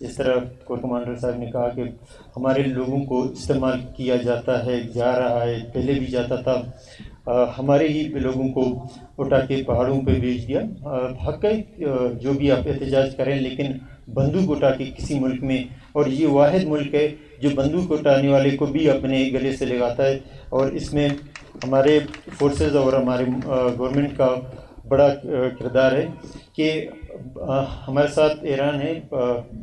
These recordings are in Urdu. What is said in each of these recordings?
جس طرح کور کمانڈر صاحب نے کہا کہ ہمارے لوگوں کو استعمال کیا جاتا ہے، جا رہا ہے، پہلے بھی جاتا تھا، ہمارے ہی لوگوں کو اٹھا کے پہاڑوں پہ بھیج دیا۔ حق ہے جو بھی آپ احتجاج کریں، لیکن بندوق اٹھا کے کسی ملک میں، اور یہ واحد ملک ہے جو بندوق اٹھانے والے کو بھی اپنے گلے سے لگاتا ہے، اور اس میں ہمارے فورسز اور ہمارے گورنمنٹ کا بڑا کردار ہے کہ ہمارے ساتھ ایران ہے،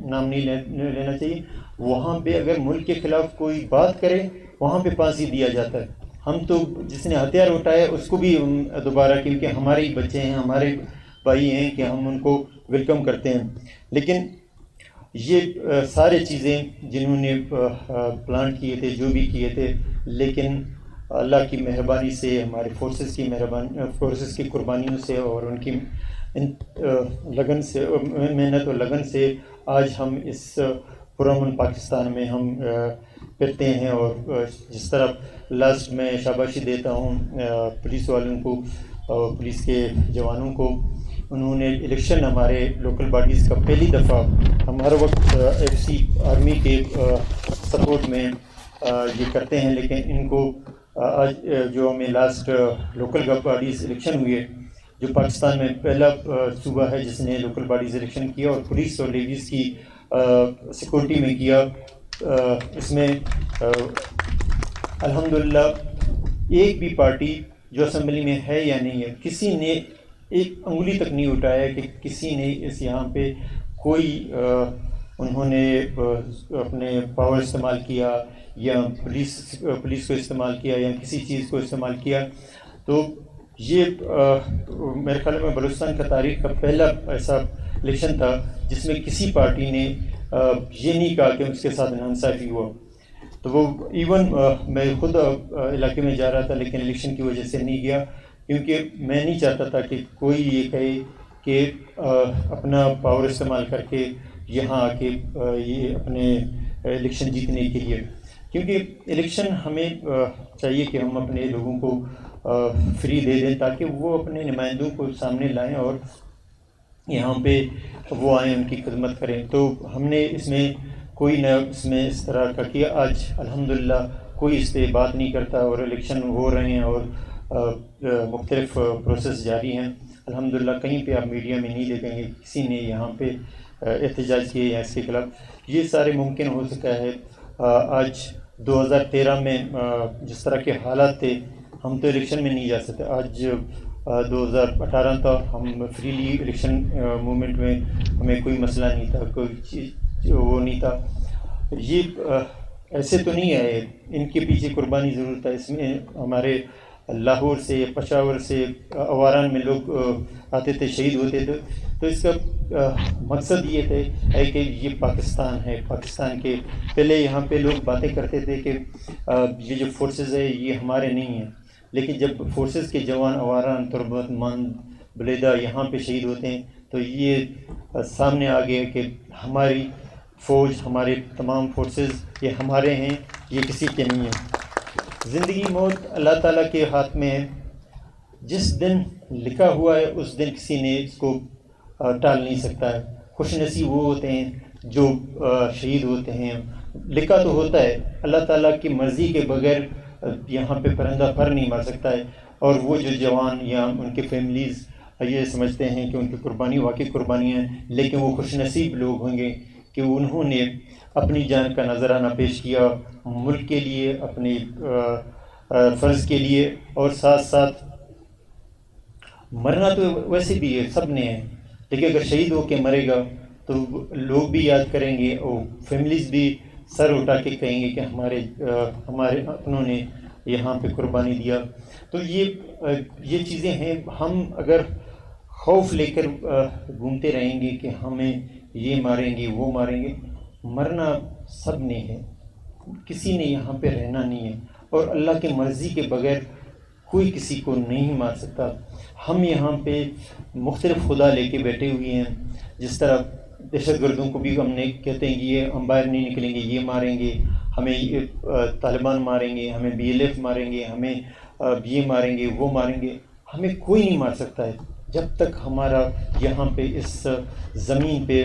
نام نہیں لینا چاہیے، وہاں پہ اگر ملک کے خلاف کوئی بات کرے وہاں پہ پھانسی دیا جاتا ہے۔ ہم تو جس نے ہتھیار اٹھایا اس کو بھی دوبارہ، کیونکہ ہمارے ہی بچے ہیں، ہمارے بھائی ہیں، کہ ہم ان کو ویلکم کرتے ہیں۔ لیکن یہ سارے چیزیں جنہوں نے پلان کیے تھے، جو بھی کیے تھے، لیکن اللہ کی مہربانی سے، ہمارے فورسز کی قربانیوں سے اور ان کی لگن سے، محنت اور لگن سے آج ہم اس پرامن پاکستان میں ہم پھرتے ہیں۔ اور جس طرح لاسٹ میں شاباشی دیتا ہوں پولیس والوں کو، پولیس کے جوانوں کو، انہوں نے الیکشن ہمارے لوکل باڈیز کا پہلی دفعہ، ہم ہر وقت ایف سی آرمی کے سپورٹ میں یہ کرتے ہیں، لیکن ان کو آج جو ہمیں لاسٹ لوکل باڈیز الیکشن ہوئے، جو پاکستان میں پہلا صوبہ ہے جس نے لوکل باڈیز الیکشن کیا اور پولیس اور لیڈیز کی سیکورٹی میں کیا، اس میں الحمدللہ ایک بھی پارٹی جو اسمبلی میں ہے یا نہیں ہے، کسی نے ایک انگلی تک نہیں اٹھایا کہ کسی نے اس یہاں پہ کوئی انہوں نے اپنے پاور استعمال کیا یا پولیس کو استعمال کیا یا کسی چیز کو استعمال کیا۔ تو یہ میرے خیال میں بلوچستان کا تاریخ کا پہلا ایسا الیکشن تھا جس میں کسی پارٹی نے یہ نہیں کہا کہ اس کے ساتھ ناانصافی ہوا۔ تو وہ ایون میں خود علاقے میں جا رہا تھا، لیکن الیکشن کی وجہ سے نہیں گیا، کیونکہ میں نہیں چاہتا تھا کہ کوئی یہ کہے کہ اپنا پاور استعمال کر کے یہاں آ کے یہ اپنے الیکشن جیتنے کے لیے، کیونکہ الیکشن ہمیں چاہیے کہ ہم اپنے لوگوں کو فری دے دیں تاکہ وہ اپنے نمائندوں کو سامنے لائیں اور یہاں پہ وہ آئیں، ان کی خدمت کریں۔ تو ہم نے اس میں کوئی نہ اس طرح کا کیا۔ آج الحمدللہ کوئی اس پہ بات نہیں کرتا اور الیکشن ہو رہے ہیں اور مختلف پروسیس جاری ہیں الحمدللہ۔ کہیں پہ آپ میڈیا میں نہیں دیکھیں گے کسی نے یہاں پہ احتجاج کیے یا اس کے خلاف۔ یہ سارے ممکن ہو سکا ہے آج 2013 میں جس طرح کے حالات تھے، ہم تو الیکشن میں نہیں جا سکتے۔ آج 2018 تھا، ہم فریلی الیکشن موومنٹ میں، ہمیں کوئی مسئلہ نہیں تھا، کوئی چیز وہ نہیں تھا۔ یہ ایسے تو نہیں ہے، ان کے پیچھے قربانی ضرور تھا۔ اس میں ہمارے لاہور سے، پشاور سے، اواران میں لوگ آتے تھے، شہید ہوتے تھے۔ تو اس کا مقصد یہ ہے کہ یہ پاکستان ہے، پاکستان کے پہلے یہاں پہ لوگ باتیں کرتے تھے کہ یہ جو فورسز ہے یہ ہمارے نہیں ہیں، لیکن جب فورسز کے جوان اواران، تربت، مند، بلیدہ یہاں پہ شہید ہوتے ہیں تو یہ سامنے آ گیا کہ ہماری فوج، ہمارے تمام فورسز یہ ہمارے ہیں، یہ کسی کے نہیں ہیں۔ زندگی موت اللہ تعالیٰ کے ہاتھ میں ہے، جس دن لکھا ہوا ہے اس دن کسی نے اس کو ٹال نہیں سکتا ہے۔ خوش نصیب وہ ہوتے ہیں جو شہید ہوتے ہیں۔ لکھا تو ہوتا ہے، اللہ تعالیٰ کی مرضی کے بغیر یہاں پہ پرندہ پر نہیں مار سکتا ہے، اور وہ جو جوان یا ان کے فیملیز یہ سمجھتے ہیں کہ ان کی قربانی واقعی قربانی ہے، لیکن وہ خوش نصیب لوگ ہوں گے کہ انہوں نے اپنی جان کا نذرانہ پیش کیا ملک کے لیے، اپنے فرض کے لیے، اور ساتھ ساتھ مرنا تو ویسے بھی ہے، سب نے ہے، لیکن اگر شہید ہو کے مرے گا تو لوگ بھی یاد کریں گے اور فیملیز بھی سر اٹھا کے کہیں گے کہ ہمارے اپنوں نے یہاں پہ قربانی دیا۔ تو یہ چیزیں ہیں۔ ہم اگر خوف لے کر گھومتے رہیں گے کہ ہمیں یہ ماریں گے وہ ماریں گے، مرنا سب نے ہے، کسی نے یہاں پہ رہنا نہیں ہے، اور اللہ کی مرضی کے بغیر کوئی کسی کو نہیں مار سکتا۔ ہم یہاں پہ مختلف خدا لے کے بیٹھے ہوئے ہیں، جس طرح دہشت گردوں کو بھی ہم نے کہتے ہیں کہ یہ ہم باہر نہیں نکلیں گے، یہ ماریں گے ہمیں، طالبان ماریں گے ہمیں، بی ایل ایف ماریں گے ہمیں، یہ ماریں گے وہ ماریں گے، ہمیں کوئی نہیں مار سکتا ہے جب تک ہمارا یہاں پہ اس زمین پہ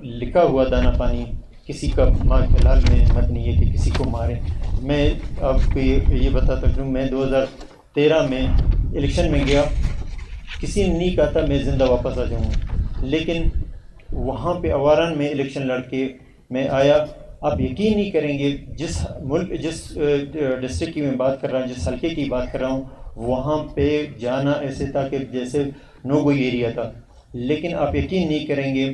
لکھا ہوا دانہ پانی کسی کا ماں کے لال میں ہمت نہیں ہے کہ کسی کو ماریں. میں آپ کو یہ بتاتا ہوں، میں 2013 میں الیکشن میں گیا، کسی نے نہیں کہا تھا میں زندہ واپس آ جاؤں گا، لیکن وہاں پہ اواران میں الیکشن لڑ کے میں آیا. آپ یقین نہیں کریں گے، جس ڈسٹرکٹ کی میں بات کر رہا ہوں، جس حلقے کی بات کر رہا ہوں، وہاں پہ جانا ایسے تھا کہ جیسے نو گوئی ایریا تھا. لیکن آپ یقین نہیں کریں گے،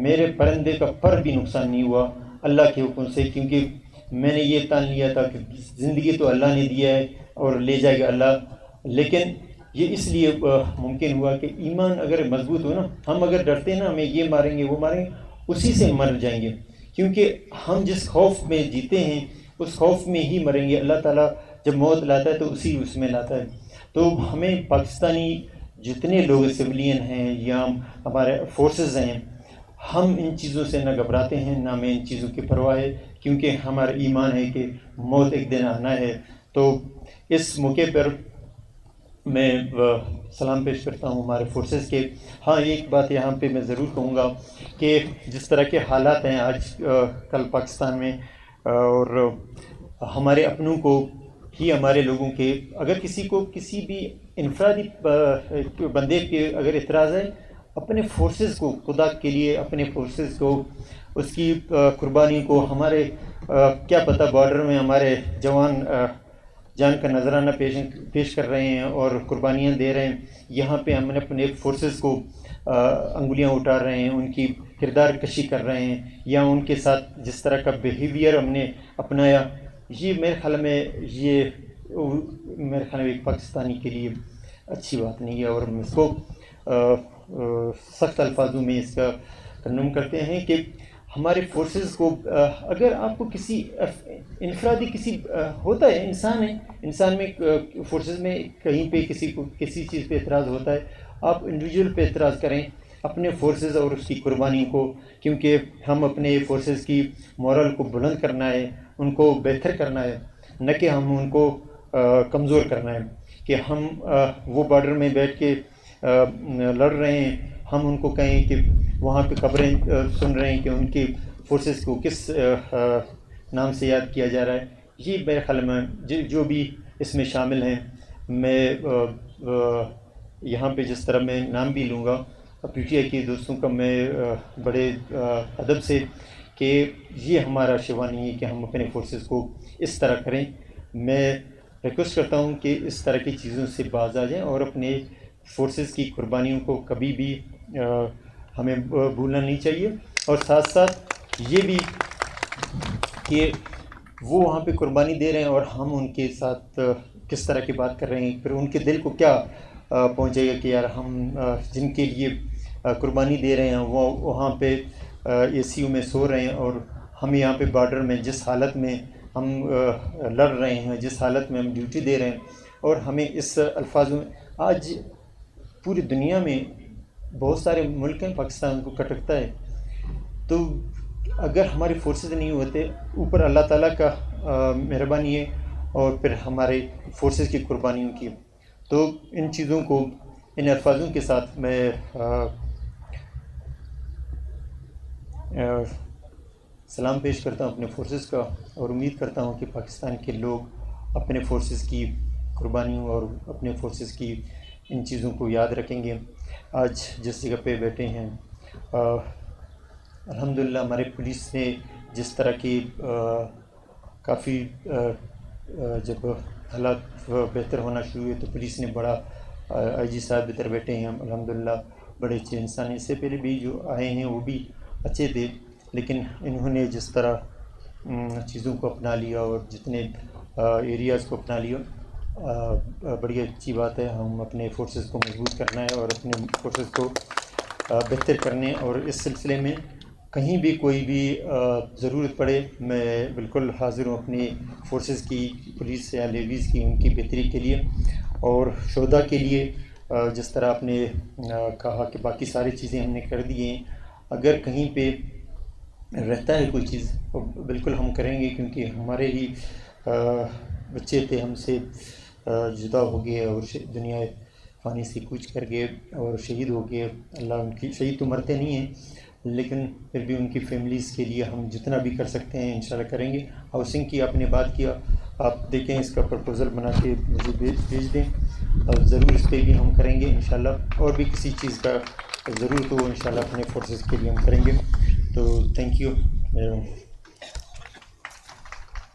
میرے پرندے کا پر بھی نقصان نہیں ہوا اللہ کے حکم سے، کیونکہ میں نے یہ تان لیا تھا کہ زندگی تو اللہ نے دیا ہے اور لے جائے گا اللہ. لیکن یہ اس لیے ممکن ہوا کہ ایمان اگر مضبوط ہو نا، ہم اگر ڈرتے ہیں نا ہمیں یہ ماریں گے وہ ماریں گے، اسی سے مر جائیں گے، کیونکہ ہم جس خوف میں جیتے ہیں اس خوف میں ہی مریں گے. اللہ تعالیٰ جب موت لاتا ہے تو اس میں لاتا ہے. تو ہمیں پاکستانی جتنے لوگ سویلین ہیں یا ہمارے فورسز ہیں، ہم ان چیزوں سے نہ گھبراتے ہیں، نہ ہمیں ان چیزوں کی پرواہ ہے، کیونکہ ہمارا ایمان ہے کہ موت ایک دن آنا ہے. تو اس موقع پر میں سلام پیش کرتا ہوں ہمارے فورسز کے. ہاں، ایک بات یہاں پہ میں ضرور کہوں گا کہ جس طرح کے حالات ہیں آج کل پاکستان میں، اور ہمارے اپنوں کو ہی ہمارے لوگوں کے، اگر کسی کو کسی بھی انفرادی بندے کے اگر اعتراض ہے، اپنے فورسز کو، خدا کے لیے اپنے فورسز کو، اس کی قربانی کو، ہمارے کیا پتہ بارڈر میں ہمارے جوان جان کا نذرانہ پیش کر رہے ہیں اور قربانیاں دے رہے ہیں. یہاں پہ ہم نے اپنے فورسز کو انگلیاں اٹھا رہے ہیں، ان کی کردار کشی کر رہے ہیں، یا ان کے ساتھ جس طرح کا بیہیویئر ہم نے اپنایا، یہ میرے خیال میں ایک پاکستانی کے لیے اچھی بات نہیں ہے. اور ہم اس کو سخت الفاظوں میں اس کا کنڈم کرتے ہیں کہ ہمارے فورسز کو، اگر آپ کو کسی انفرادی کسی ہوتا ہے، انسان میں فورسز میں کہیں پہ کسی کو کسی چیز پہ اعتراض ہوتا ہے، آپ انڈیویجول پہ اعتراض کریں، اپنے فورسز اور اس کی قربانی کو، کیونکہ ہم اپنے فورسز کی مورل کو بلند کرنا ہے، ان کو بہتر کرنا ہے، نہ کہ ہم ان کو کمزور کرنا ہے. کہ ہم وہ بارڈر میں بیٹھ کے لڑ رہے ہیں، ہم ان کو کہیں کہ وہاں پہ خبریں سن رہے ہیں کہ ان کی فورسز کو کس نام سے یاد کیا جا رہا ہے. یہ میرے خیال میں جو بھی اس میں شامل ہیں، میں یہاں پہ جس طرح میں نام بھی لوں گا پی ٹی آئی کے دوستوں کا، میں بڑے ادب سے، کہ یہ ہمارا شیوا نہیں ہے کہ ہم اپنے فورسز کو اس طرح کریں. میں ریکویسٹ کرتا ہوں کہ اس طرح کی چیزوں سے باز آ جائیں اور اپنے فورسز کی قربانیوں کو کبھی بھی ہمیں بھولنا نہیں چاہیے. اور ساتھ ساتھ یہ بھی کہ وہ وہاں پہ قربانی دے رہے ہیں اور ہم ان کے ساتھ کس طرح کی بات کر رہے ہیں، پھر ان کے دل کو کیا پہنچے گا کہ یار ہم جن کے لیے قربانی دے رہے ہیں وہ وہاں پہ اے سی یو میں سو رہے ہیں، اور ہم یہاں پہ بارڈر میں جس حالت میں ہم لڑ رہے ہیں، جس حالت میں ہم ڈیوٹی دے رہے ہیں، اور ہمیں اس الفاظوں میں آج پوری دنیا میں بہت سارے ملک ہیں پاکستان کو کٹکتا ہے. تو اگر ہمارے فورسز نہیں ہوتے، اوپر اللہ تعالیٰ کا مہربانی ہے اور پھر ہمارے فورسز کی قربانیوں کی. تو ان چیزوں کو، ان الفاظوں کے ساتھ میں سلام پیش کرتا ہوں اپنے فورسز کا، اور امید کرتا ہوں کہ پاکستان کے لوگ اپنے فورسز کی قربانیوں اور اپنے فورسز کی ان چیزوں کو یاد رکھیں گے. آج جس جگہ پہ بیٹھے ہیں، الحمدللہ ہمارے پولیس نے جس طرح کی کافی جب حالات بہتر ہونا شروع ہوئے تو پولیس نے بڑا، آئی جی صاحب ادھر بیٹھے ہیں الحمدللہ، بڑے اچھے انسان ہیں. اس سے پہلے بھی جو آئے ہیں وہ بھی اچھے تھے، لیکن انہوں نے جس طرح چیزوں کو اپنا لیا اور جتنے ایریاز کو اپنا لیا، بڑی اچھی بات ہے. ہم اپنے فورسز کو مضبوط کرنا ہے اور اپنے فورسز کو بہتر کرنے، اور اس سلسلے میں کہیں بھی کوئی بھی ضرورت پڑے میں بالکل حاضر ہوں اپنی فورسز کی، پولیس یا لیویز کی، ان کی بہتری کے لیے اور شہداء کے لیے. جس طرح آپ نے کہا کہ باقی ساری چیزیں ہم نے کر دی ہیں، اگر کہیں پہ رہتا ہے کوئی چیز تو بالکل ہم کریں گے، کیونکہ ہمارے ہی بچے تھے ہم سے جدا ہو گئے اور دنیا فانی سے کوچ کر گئے اور شہید ہو گئے. اللہ ان کی، شہید تو مرتے نہیں ہیں لیکن پھر بھی ان کی فیملیز کے لیے ہم جتنا بھی کر سکتے ہیں انشاءاللہ کریں گے. ہاؤسنگ کی آپ نے بات کیا, آپ دیکھیں اس کا پرپوزل بنا کے مجھے بھیج دیں, اور ضرور اس پہ بھی ہم کریں گے انشاءاللہ. اور بھی کسی چیز کا ضرورت ہو انشاءاللہ اپنے فورسز کے لیے ہم کریں گے. تو تھینک یو.